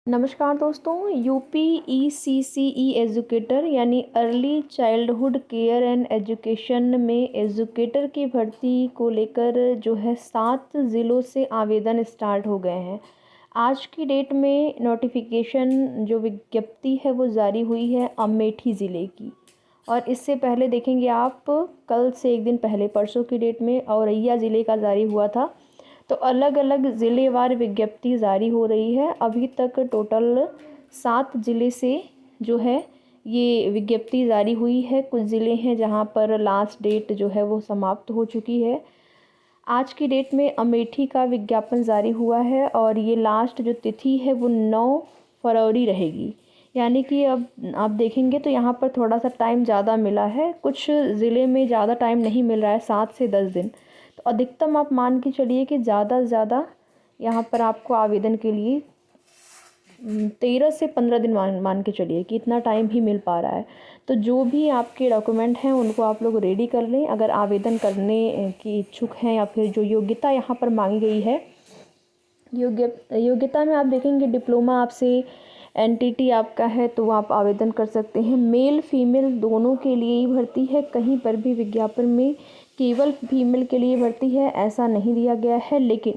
नमस्कार दोस्तों। UPECCE educator यानी early childhood care and education में एजुकेटर की भर्ती को लेकर जो है 7 ज़िलों से आवेदन स्टार्ट हो गए हैं। आज की डेट में नोटिफिकेशन जो विज्ञप्ति है वो जारी हुई है अमेठी ज़िले की। और इससे पहले देखेंगे आप, कल से एक दिन पहले परसों की डेट में औरैया ज़िले का जारी हुआ था। तो अलग अलग ज़िलेवार विज्ञप्ति जारी हो रही है। अभी तक टोटल 7 ज़िले से जो है ये विज्ञप्ति जारी हुई है। कुछ ज़िले हैं जहां पर लास्ट डेट जो है वो समाप्त हो चुकी है। आज की डेट में अमेठी का विज्ञापन जारी हुआ है और ये लास्ट जो तिथि है वो 9 फरवरी रहेगी। यानी कि अब आप देखेंगे तो यहाँ पर थोड़ा सा टाइम ज़्यादा मिला है। कुछ ज़िले में ज़्यादा टाइम नहीं मिल रहा है, 7 से 10 दिन। तो अधिकतम आप मान के चलिए कि ज़्यादा से ज़्यादा यहाँ पर आपको आवेदन के लिए 13 से 15 दिन मान के चलिए कि इतना टाइम ही मिल पा रहा है। तो जो भी आपके डॉक्यूमेंट हैं उनको आप लोग रेडी कर लें। अगर आवेदन करने की इच्छुक हैं या फिर जो योग्यता यहाँ पर मांगी गई है, योग्यता में आप देखेंगे डिप्लोमा आपसे NTT आपका है तो आप आवेदन कर सकते हैं। मेल फीमेल दोनों के लिए ही भर्ती है। कहीं पर भी विज्ञापन में केवल फीमेल के लिए भर्ती है ऐसा नहीं दिया गया है। लेकिन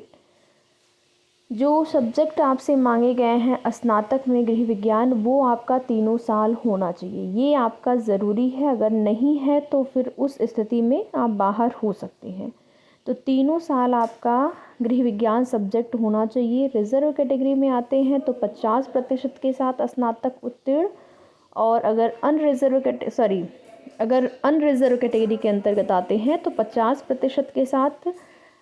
जो सब्जेक्ट आपसे मांगे गए हैं स्नातक में गृह विज्ञान, वो आपका 3 साल होना चाहिए। ये आपका ज़रूरी है। अगर नहीं है तो फिर उस स्थिति में आप बाहर हो सकते हैं। तो 3 साल आपका गृह विज्ञान सब्जेक्ट होना चाहिए। रिज़र्व कैटेगरी में आते हैं तो 50% के साथ स्नातक उत्तीर्ण, और अगर अनरिज़र्व कैटेगरी के अंतर्गत आते हैं तो 50% के साथ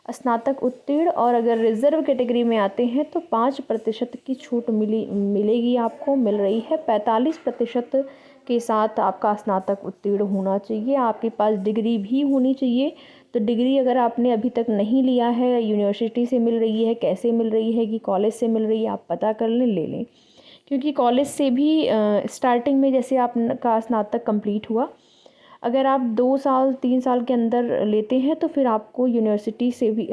स्नातक उत्तीर्ण, और अगर रिज़र्व कैटेगरी में आते हैं तो 5% की छूट मिलेगी आपको, मिल रही है। 45% के साथ आपका स्नातक उत्तीर्ण होना चाहिए। आपके पास डिग्री भी होनी चाहिए। तो डिग्री अगर आपने अभी तक नहीं लिया है, यूनिवर्सिटी से मिल रही है, कैसे मिल रही है कि कॉलेज से मिल रही है, आप पता कर लें, ले लें। क्योंकि कॉलेज से भी स्टार्टिंग में जैसे आपका स्नातक कंप्लीट हुआ, अगर आप 2 साल 3 साल के अंदर लेते हैं तो फिर आपको यूनिवर्सिटी से भी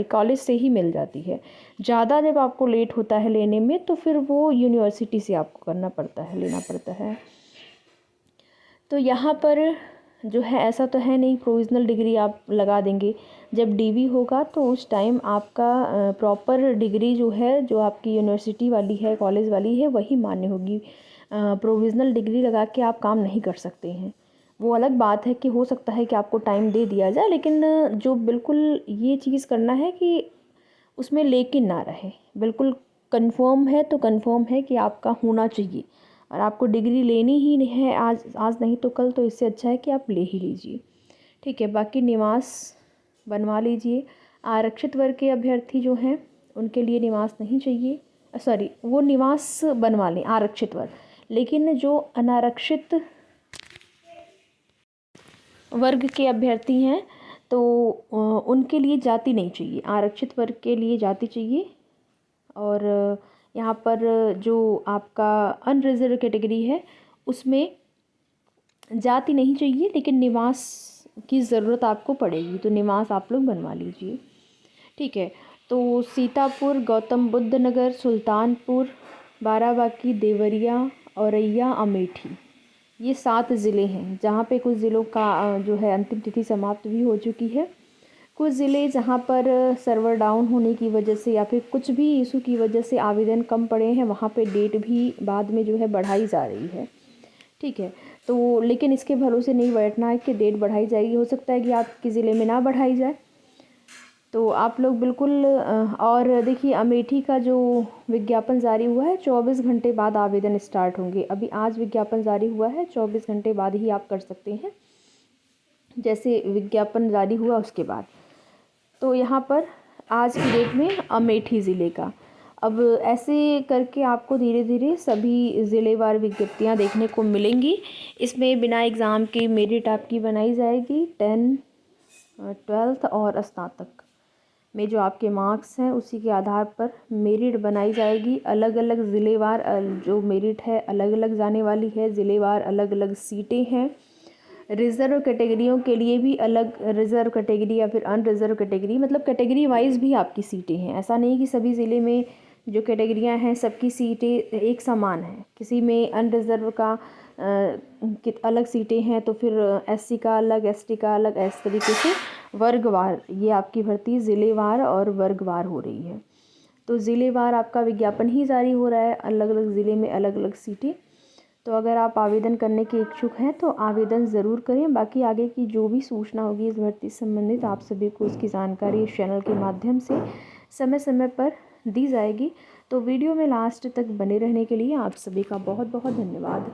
कॉलेज से ही मिल जाती है। ज़्यादा जब आपको लेट होता है लेने में तो फिर वो यूनिवर्सिटी से आपको करना पड़ता है, लेना पड़ता है। तो यहाँ पर जो है ऐसा तो है नहीं प्रोविज़नल डिग्री आप लगा देंगे। जब DV होगा तो उस टाइम आपका प्रॉपर डिग्री जो है, जो आपकी यूनिवर्सिटी वाली है, कॉलेज वाली है, वही मान्य होगी। प्रोविज़नल डिग्री लगा के आप काम नहीं कर सकते हैं। वो अलग बात है कि हो सकता है कि आपको टाइम दे दिया जाए, लेकिन जो बिल्कुल ये चीज़ करना है कि उसमें लेकिन ना रहे। बिल्कुल कंफर्म है तो कंफर्म है कि आपका होना चाहिए, और आपको डिग्री लेनी ही है आज नहीं तो कल। तो इससे अच्छा है कि आप ले ही लीजिए, ठीक है। बाकी निवास बनवा लीजिए। आरक्षित वर्ग के अभ्यर्थी जो हैं उनके लिए निवास नहीं चाहिए, वो निवास बनवा लें आरक्षित वर्ग। लेकिन जो अनारक्षित वर्ग के अभ्यर्थी हैं तो उनके लिए जाति नहीं चाहिए। आरक्षित वर्ग के लिए जाति चाहिए। और यहाँ पर जो आपका अनरिजर्व कैटेगरी है उसमें जाति नहीं चाहिए, लेकिन निवास की ज़रूरत आपको पड़ेगी, तो निवास आप लोग बनवा लीजिए, ठीक है। तो सीतापुर, गौतम बुद्ध नगर, सुल्तानपुर, बाराबांकी, देवरिया, औरैया, अमेठी, ये 7 ज़िले हैं जहाँ पे कुछ ज़िलों का जो है अंतिम तिथि समाप्त भी हो चुकी है। कुछ ज़िले जहाँ पर सर्वर डाउन होने की वजह से या फिर कुछ भी इशू की वजह से आवेदन कम पड़े हैं, वहाँ पे डेट भी बाद में जो है बढ़ाई जा रही है, ठीक है। तो लेकिन इसके भरोसे नहीं बैठना है कि डेट बढ़ाई जाएगी। हो सकता है कि आपके ज़िले में ना बढ़ाई जाए। तो आप लोग बिल्कुल और देखिए अमेठी का जो विज्ञापन जारी हुआ है 24 घंटे बाद आवेदन स्टार्ट होंगे। अभी आज विज्ञापन जारी हुआ है, 24 घंटे बाद ही आप कर सकते हैं, जैसे विज्ञापन जारी हुआ उसके बाद। तो यहाँ पर आज की डेट में अमेठी ज़िले का, अब ऐसे करके आपको धीरे धीरे सभी ज़िलेवार विज्ञप्तियाँ देखने को मिलेंगी। इसमें बिना एग्ज़ाम के मेरिट आपकी बनाई जाएगी। 10, 12th और स्नातक में जो आपके मार्क्स हैं उसी के आधार पर मेरिट बनाई जाएगी। अलग अलग ज़िलेवार जो मेरिट है अलग अलग जाने वाली है। ज़िलेवार अलग अलग सीटें हैं। रिज़र्व कैटेगरियों के लिए भी अलग रिज़र्व कैटेगरी या फिर अनरिज़र्व कैटेगरी, मतलब कैटेगरी वाइज भी आपकी सीटें हैं। ऐसा नहीं कि सभी ज़िले में जो कैटेगरियां हैं सबकी सीटें एक समान हैं, किसी में अनरिजर्व का अलग सीटें हैं तो फिर एससी का अलग, एसटी का अलग, इस तरीके से वर्गवार ये आपकी भर्ती ज़िलेवार और वर्गवार हो रही है। तो ज़िलेवार आपका विज्ञापन ही जारी हो रहा है, अलग अलग ज़िले में अलग अलग सीटें। तो अगर आप आवेदन करने के इच्छुक हैं तो आवेदन ज़रूर करें। बाकी आगे की जो भी सूचना होगी इस भर्ती से संबंधित आप सभी को इसकी जानकारी इस चैनल के माध्यम से समय समय पर दी जाएगी। तो वीडियो में लास्ट तक बने रहने के लिए आप सभी का बहुत बहुत धन्यवाद।